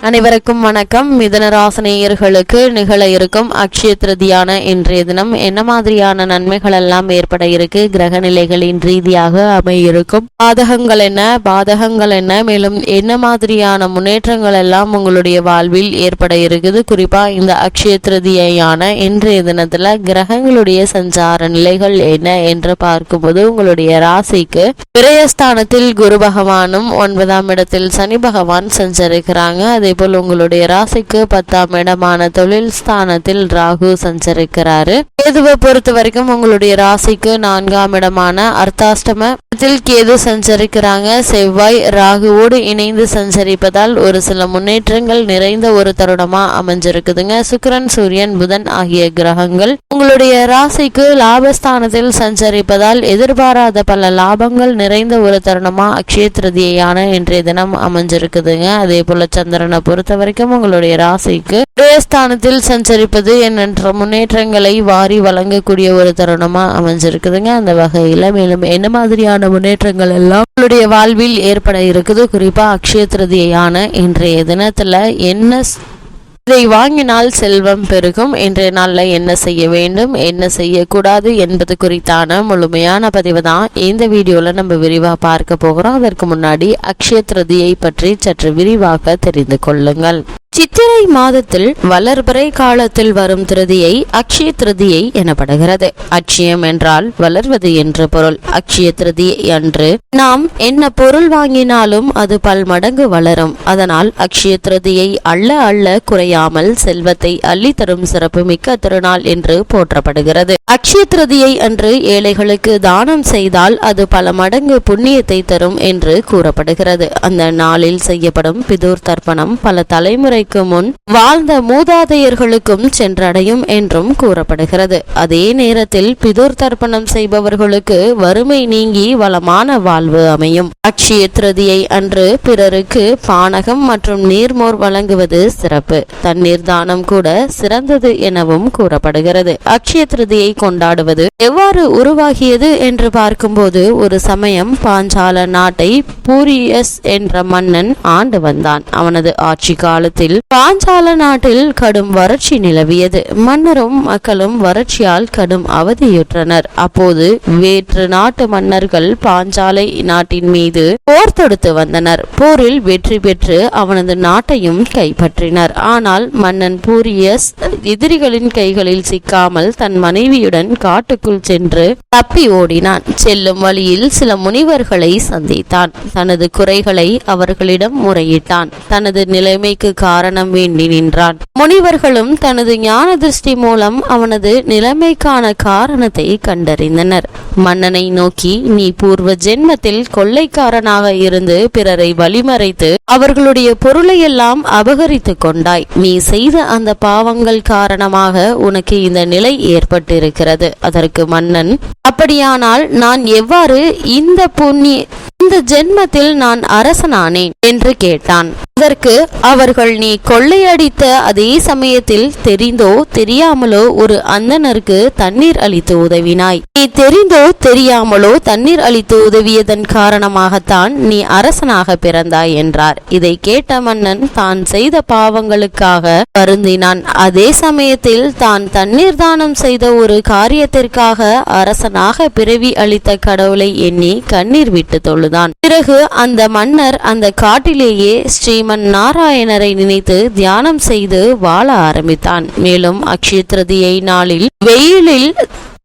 அனைவருக்கும் வணக்கம். மிதுனராசினியர்களுக்கு நிகழ இருக்கும் அக்ஷய திருதியான இன்றைய தினம் என்ன மாதிரியான நன்மைகள் எல்லாம் ஏற்பட இருக்கு, கிரக நிலைகளின் ரீதியாக அமையிருக்கும் பாதகங்கள் என்ன, பாதகங்கள் என்ன, மேலும் என்ன மாதிரியான முன்னேற்றங்கள் எல்லாம் உங்களுடைய வாழ்வில் ஏற்பட இருக்குது. குறிப்பா இந்த அக்ஷய திருதியான இன்றைய தினத்துல கிரகங்களுடைய சஞ்சார நிலைகள் என்ன என்று பார்க்கும்போது உங்களுடைய ராசிக்கு விரயஸ்தானத்தில் குரு பகவானும் 9ஆம் இடத்தில் சனி பகவான் சஞ்சரிக்கிறாங்க. அதே போல் உங்களுடைய ராசிக்கு 10ஆம் இடமான தொழில் ஸ்தானத்தில் ராகு சஞ்சரிக்கிறாரு. கேதுவை பொறுத்த வரைக்கும் உங்களுடைய ராசிக்கு 4ஆம் இடமான அர்த்தாஷ்டமத்தில் கேது சஞ்சரிக்கிறாங்க. செவ்வாய் ராகுவோடு இணைந்து சஞ்சரிப்பதால் ஒரு சில முன்னேற்றங்கள் நிறைந்த ஒரு தருணமா அமைஞ்சிருக்குதுங்க. சுக்கிரன், சூரியன், புதன் ஆகிய கிரகங்கள் உங்களுடைய ராசிக்கு லாபஸ்தானத்தில் சஞ்சரிப்பதால் எதிர்பாராத பல லாபங்கள் நிறைந்த ஒரு தருணமா அக்ஷய திருதியான இன்றைய தினம் அமைஞ்சிருக்குதுங்க. அதே போல சந்திரனை பொறுத்த வரைக்கும் உங்களுடைய ராசிக்கு விரயஸ்தானத்தில் சஞ்சரிப்பது எண்ணற்ற முன்னேற்றங்களை வாரி வழங்கக்கூடிய ஒரு தருணமா அமைஞ்சிருக்குதுங்க. அந்த வகையில மேலும் என்ன மாதிரியான முன்னேற்றங்கள் எல்லாம் உங்களுடைய வாழ்வில் ஏற்பட இருக்குது, குறிப்பா அக்ஷய திருதியான இன்றைய தினத்துல என்ன இதை வாங்கினால் செல்வம் பெருகும், இன்றைய நாள்ல என்ன செய்ய வேண்டும், என்ன செய்யக்கூடாது என்பது குறித்தான முழுமையான பதிவு தான் இந்த வீடியோல நம்ம விரிவா பார்க்க போகிறோம். அதற்கு முன்னாடி அக்ஷய திருதியை பற்றி சற்று விரிவாக தெரிந்து கொள்ளுங்கள். சித்திரை மாதத்தில் வளர்பிறை காலத்தில் வரும் திருதியை அக்ஷய திருதியை எனப்படுகிறது. அக்ஷயம் என்றால் வளர்வது என்று பொருள். அக்ஷய திருதியை அன்று நாம் என்ன பொருள் வாங்கினாலும் அது பல்மடங்கு வளரும். அதனால் அக்ஷய திருதியை அள்ள அள்ள குறையாமல் செல்வத்தை அள்ளி தரும் சிறப்பு மிக்க திருநாள் என்று போற்றப்படுகிறது. அக்ஷய திருதியை அன்று ஏழைகளுக்கு தானம் செய்தால் அது பல மடங்கு புண்ணியத்தை தரும் என்று கூறப்படுகிறது. அந்த நாளில் செய்யப்படும் பிதுர் தர்ப்பணம் பல தலைமுறை முன் வாழ்ந்த மூதாதையர்களுக்கும் சென்றடையும் என்றும் கூறப்படுகிறது. அதே நேரத்தில் பிதுர் தர்ப்பணம் செய்பவர்களுக்கு வறுமை நீங்கி வளமான வாழ்வு அமையும். அக்ஷய திருதியை அன்று பிறருக்கு பானகம் மற்றும் நீர்மோர் வழங்குவது சிறப்பு. தண்ணீர் தானம் கூட சிறந்தது எனவும் கூறப்படுகிறது. அக்ஷய திருதியை கொண்டாடுவது எவ்வாறு உருவாகியது என்று பார்க்கும்போது ஒரு சமயம் பாஞ்சால நாட்டை பூரியஸ் என்ற மன்னன் ஆண்டு வந்தான். அவனது ஆட்சி காலத்தில் பாஞ்சால நாட்டில் கடும் வறட்சி நிலவியது. மன்னரும் மக்களும் வறட்சியால் கடும் அவதியுற்றனர். அப்போது வேற்று நாட்டு மன்னர்கள் பாஞ்சாலை நாட்டின் மீது போர் தொடுத்து வந்தனர். போரில் வெற்றி பெற்று அவனது நாட்டையும் கைப்பற்றினர். ஆனால் மன்னன் பூரியஸ் எதிரிகளின் கைகளில் சிக்காமல் தன் மனைவியுடன் காட்டுக்குள் சென்று தப்பி ஓடினான். செல்லும் வழியில் சில முனிவர்களை சந்தித்தான். தனது குறைகளை அவர்களிடம் முறையிட்டான். தனது நிலைமைக்கு காரணம் வேண்டி நின்றான். முனிவர்களும் தனது ஞான திருஷ்டி மூலம் அவனது நிலைமைக்கான காரணத்தை கண்டறிந்தனர். மன்னனை நோக்கி, நீ பூர்வ ஜென்மத்தில் கொள்ளைக்காரனாக இருந்து பிறரை வழிமறைத்து அவர்களுடைய பொருளையெல்லாம் அபகரித்து கொண்டாய். நீ செய்த அந்த பாவங்கள் காரணமாக உனக்கு இந்த நிலை ஏற்பட்டிருக்கிறது. அதற்கு மன்னன், அப்படியானால் நான் எவ்வாறு இந்த ஜென்மத்தில் நான் அரசனானேன் என்று கேட்டான். அதற்கு அவர்கள், நீ கொள்ளையடித்த அதே சமயத்தில் தெரிந்தோ தெரியாமலோ ஒரு அந்தணருக்கு தண்ணீர் அளித்து உதவினாய். நீ தெரிந்தோ தெரியாமலோ தண்ணீர் அளித்து உதவியதன் காரணமாகத்தான் நீ அரசனாக பிறந்தாய் என்றார். இதை கேட்ட மன்னன் தான் செய்த பாவங்களுக்காக வருந்தினான். அதே சமயத்தில் தான் தண்ணீர் தானம் செய்த ஒரு காரியத்திற்காக அரசனாக பிறவி அளித்த கடவுளை எண்ணி கண்ணீர் விட்டு தொழுதான். பிறகு அந்த மன்னர் அந்த காட்டிலேயே ஸ்ரீமன் நாராயணரை நினைத்து தியானம் செய்து வாழ ஆரம்பித்தான். மேலும் அக்ஷய திருதியை நாளில் வெயிலில்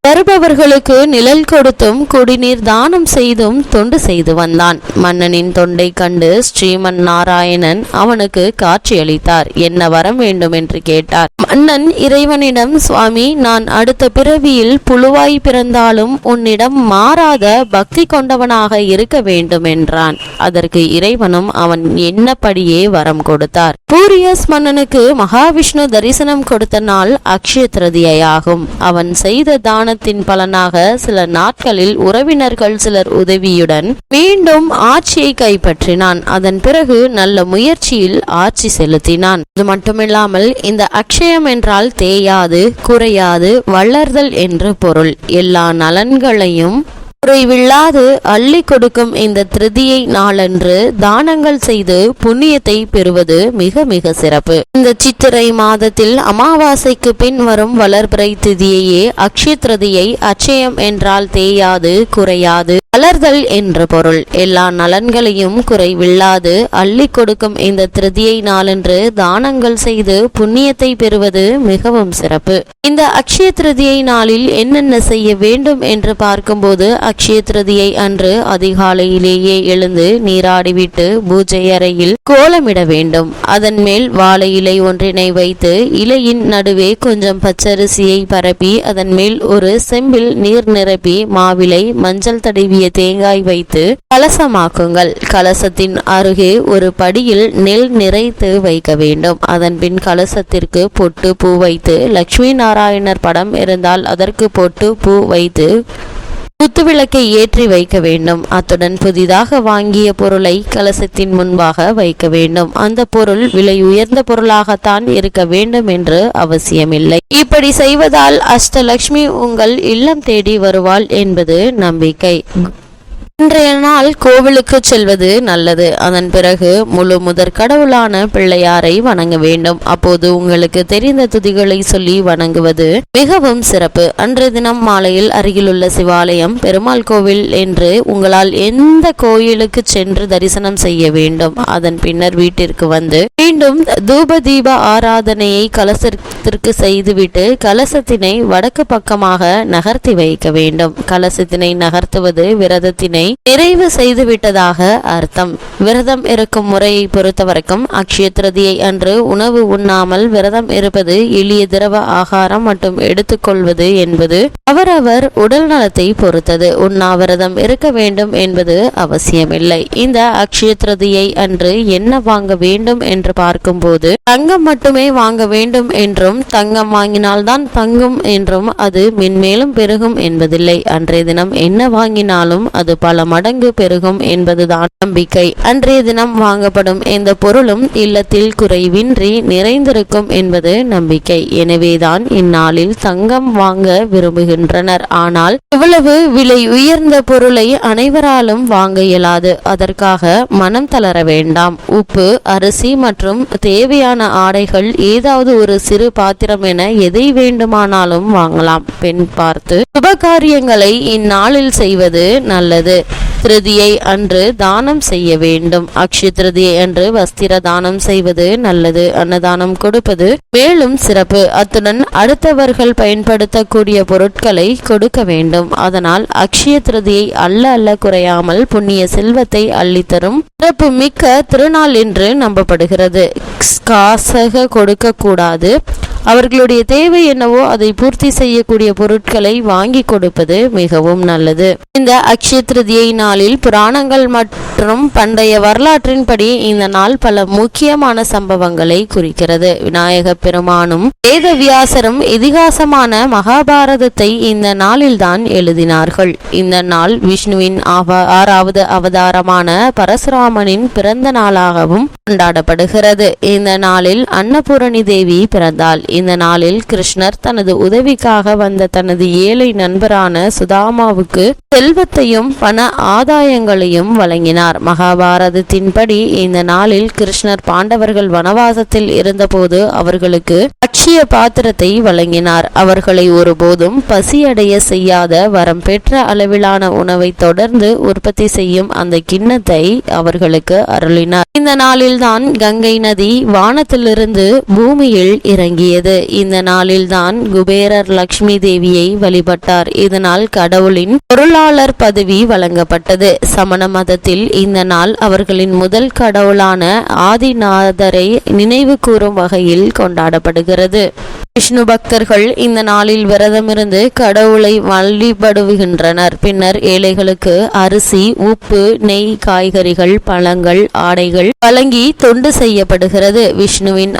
வருபவர்களுக்கு நிழல் கொடுத்தும் குடிநீர் தானம் செய்தும் தொண்டு செய்து வந்தான். மன்னனின் தொண்டை கண்டு ஸ்ரீமன் நாராயணன் அவனுக்கு காட்சியளித்தார். என்ன வரம் வேண்டும் என்று கேட்டார். மன்னன் இறைவனிடம், சுவாமி, நான் அடுத்த பிறவியில் புழுவாய் பிறந்தாலும் உன்னிடம் மாறாத பக்தி கொண்டவனாக இருக்க வேண்டும் என்றான். அதற்கு இறைவனும் அவன் என்னப்படியே வரம் கொடுத்தார். பூரியஸ் மன்னனுக்கு மகாவிஷ்ணு தரிசனம் கொடுத்த நாள் அக்ஷய திருதியாகும். அவன் செய்த தானத்தின் பலனாக சில நாட்களில் உறவினர்கள் சிலர் உதவியுடன் மீண்டும் ஆட்சியை கைப்பற்றினான். அதன் பிறகு நல்ல முயற்சியில் ஆட்சி செலுத்தினான். இது மட்டுமில்லாமல் இந்த அக்ஷயம் என்றால் தேயாது, குறையாது, வளர்தல் என்று பொருள். எல்லா நலன்களையும் குறைவில்லாது அள்ளி கொடுக்கும் இந்த திருதியை நாளன்று தானங்கள் செய்து புண்ணியத்தை பெறுவது மிக மிக சிறப்பு. இந்த சித்திரை மாதத்தில் அமாவாசைக்கு பின் வரும் வளர்பிறை திதியையே அக்ஷய திருதியை. அச்சயம் என்றால் தேயாது, குறையாது, வளர்தல் என்ற பொருள். எல்லா நலன்களையும் குறைவில்லாது அள்ளி கொடுக்கும் இந்த திருதியை நாளன்று தானங்கள் செய்து புண்ணியத்தை பெறுவது மிகவும் சிறப்பு. இந்த அக்ஷய திருதியை நாளில் என்னென்ன செய்ய வேண்டும் என்று பார்க்கும்போது, அக்ஷய திருதியை அன்று அதிகாலையிலேயே எழுந்து நீராடிவிட்டு பூஜை அறையில் கோலமிட வேண்டும். அதன் மேல் வாழை இலை ஒன்றினை வைத்து இலையின் நடுவே கொஞ்சம் பச்சரிசியை பரப்பி அதன் மேல் ஒரு செம்பில் நீர் நிரப்பி மாவிலை மஞ்சள் தடவிய தேங்காய் வைத்து கலசமாக்குங்கள். கலசத்தின் அருகே ஒரு படியில் நெல் நிறைத்து வைக்க வேண்டும். அதன் பின் கலசத்திற்கு பொட்டு பூ வைத்து, லட்சுமி நாராயணர் படம் இருந்தால் அதற்கு பொட்டு பூ வைத்து குத்துவிளக்கை ஏற்றி வைக்க வேண்டும். அத்துடன் புதிதாக வாங்கிய பொருளை கலசத்தின் முன்பாக வைக்க வேண்டும். அந்த பொருள் விலை உயர்ந்த பொருளாகத்தான் இருக்க வேண்டும் என்று அவசியமில்லை. இப்படி செய்வதால் அஷ்டலட்சுமி உங்கள் இல்லம் தேடி வருவாள் என்பது நம்பிக்கை. இன்றைய நாள் கோவிலுக்கு செல்வது நல்லது. அதன் பிறகு முழு முதற் கடவுளான பிள்ளையாரை வணங்க வேண்டும். அப்போது உங்களுக்கு தெரிந்த துதிகளை சொல்லி வணங்குவது மிகவும் சிறப்பு. அன்றைய தினம் மாலையில் அருகிலுள்ள சிவாலயம், பெருமாள் கோவில் என்று உங்களால் எந்த கோயிலுக்கு சென்று தரிசனம் செய்ய வேண்டும். அதன் பின்னர் வீட்டிற்கு வந்து மீண்டும் தூப தீப ஆராதனையை கலசத்திற்கு செய்துவிட்டு கலசத்தினை வடக்கு பக்கமாக நகர்த்தி வைக்க வேண்டும். கலசத்தினை நகர்த்துவது விரதத்தினை நிறைவு செய்துவிட்டதாக அர்த்தம். விரதம் இருக்கும் முறையை பொறுத்தவரைக்கும் அக்ஷய திருதியை அன்று உணவு உண்ணாமல் விரதம் இருப்பது, எளிய திரவ ஆகாரம் மட்டும் எடுத்துக்கொள்வது என்பது அவரவர் உடல் நலத்தை பொறுத்தது. உண்ணாவிரதம் இருக்க வேண்டும் என்பது அவசியமில்லை. இந்த அக்ஷய திருதியை அன்று என்ன வாங்க வேண்டும் என்று பார்க்கும்போது, தங்கம் மட்டுமே வாங்க வேண்டும் என்றும் தங்கம் வாங்கினால்தான் தங்கும் என்றும் அது மென்மேலும் பெருகும் என்பதில்லை. அன்றைய தினம் என்ன வாங்கினாலும் அது பல மடங்கு பெருகும் என்பதுதான் நம்பிக்கை. அன்றைய தினம் வாங்கப்படும் எந்த பொருளும் இல்லத்தில் குறைவின்றி நிறைந்திருக்கும் என்பது நம்பிக்கை. எனவேதான் இந்நாளில் தங்கம் வாங்க விரும்புகின்றனர். ஆனால் இவ்வளவு விலை உயர்ந்த பொருளை அனைவராலும் வாங்க இயலாது. அதற்காக மனம் தளர வேண்டாம். உப்பு, அரிசி மற்றும் தேவையான ஆடைகள், ஏதாவது ஒரு சிறு பாத்திரம் என எதை வேண்டுமானாலும் வாங்கலாம். பெண் பார்த்து சுபகாரியங்களை இந்நாளில் செய்வது நல்லது. திருதியை அன்று தானம் செய்ய வேண்டும். அக்ஷய திருதியை அன்று வஸ்திர தானம் செய்வது நல்லது. அன்னதானம் கொடுப்பது மேலும் சிறப்பு. அத்துடன் அடுத்தவர்கள் பயன்படுத்தக்கூடிய பொருட்களை கொடுக்க வேண்டும். அதனால் அக்ஷய திருதியை அல்ல குறையாமல் புண்ணிய செல்வத்தை அள்ளித்தரும் சிறப்பு மிக்க திருநாள் என்று நம்பப்படுகிறது. காசாக கொடுக்க கூடாது. அவர்களுடைய தேவை என்னவோ அதை பூர்த்தி செய்யக்கூடிய பொருட்களை வாங்கி கொடுப்பது மிகவும் நல்லது. இந்த அக்ஷய திருதியை நாளில் புராணங்கள் மற்றும் பண்டைய வரலாற்றின்படி இந்த நாள் பல முக்கியமான சம்பவங்களை குறிக்கிறது. விநாயக பெருமானும் வேதவியாசரும் இதிகாசமான மகாபாரதத்தை இந்த நாளில் தான் எழுதினார்கள். இந்த நாள் விஷ்ணுவின் 6வது அவதாரமான பரசுராமனின் பிறந்த நாளாகவும் கொண்டாடப்படுகிறது. இந்த நாளில் அன்னபூரணி தேவி பிறந்தாள். இந்த நாளில் கிருஷ்ணர் தனது உதவிக்காக வந்த தனது ஏழை நண்பரான சுதாமாவுக்கு செல்வத்தையும் பண ஆதாயங்களையும் வழங்கினார். மகாபாரதத்தின்படி இந்த நாளில் கிருஷ்ணர் பாண்டவர்கள் வனவாசத்தில் இருந்தபோது அவர்களுக்கு அக்ஷய பாத்திரத்தை வழங்கினார். அவர்களை ஒருபோதும் பசியடைய செய்யாத வரம் பெற்ற அளவிலான உணவை தொடர்ந்து உற்பத்தி செய்யும் அந்த கிண்ணத்தை அவர்களுக்கு அருளினார். இந்த நாளில்தான் கங்கை நதி வானத்திலிருந்து பூமியில் இறங்கியது. இந்த நாளில்தான் குபேரர் லட்சுமி தேவியை வழிபட்டார். இதனால் கடவுளின் பொருளாளர் பதவி வழங்கப்பட்டது. சமண மதத்தில் இந்த நாள் அவர்களின் முதல் கடவுளான ஆதிநாதரை நினைவு கூறும் வகையில் கொண்டாடப்படுகிறது. விஷ்ணு பக்தர்கள் இந்த நாளில் விரதமிருந்து கடவுளை வழிபடுகின்றனர். பின்னர் ஏழைகளுக்கு அரிசி, உப்பு, நெய், காய்கறிகள், பழங்கள், ஆடைகள் வழங்கி தொண்டு செய்யப்படுகிறது. விஷ்ணுவின்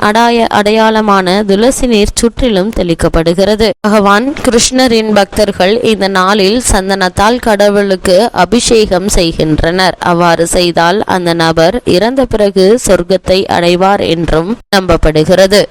அடையாளமான துளசி நீர் சுற்றிலும் தெளிக்கப்படுகிறது. பகவான் கிருஷ்ணரின் பக்தர்கள் இந்த நாளில் சந்தனத்தால் கடவுளுக்கு அபிஷேகம் செய்கின்றனர். அவ்வாறு செய்தால் அந்த நபர் இறந்த பிறகு சொர்க்கத்தை அடைவார் என்றும் நம்பப்படுகிறது.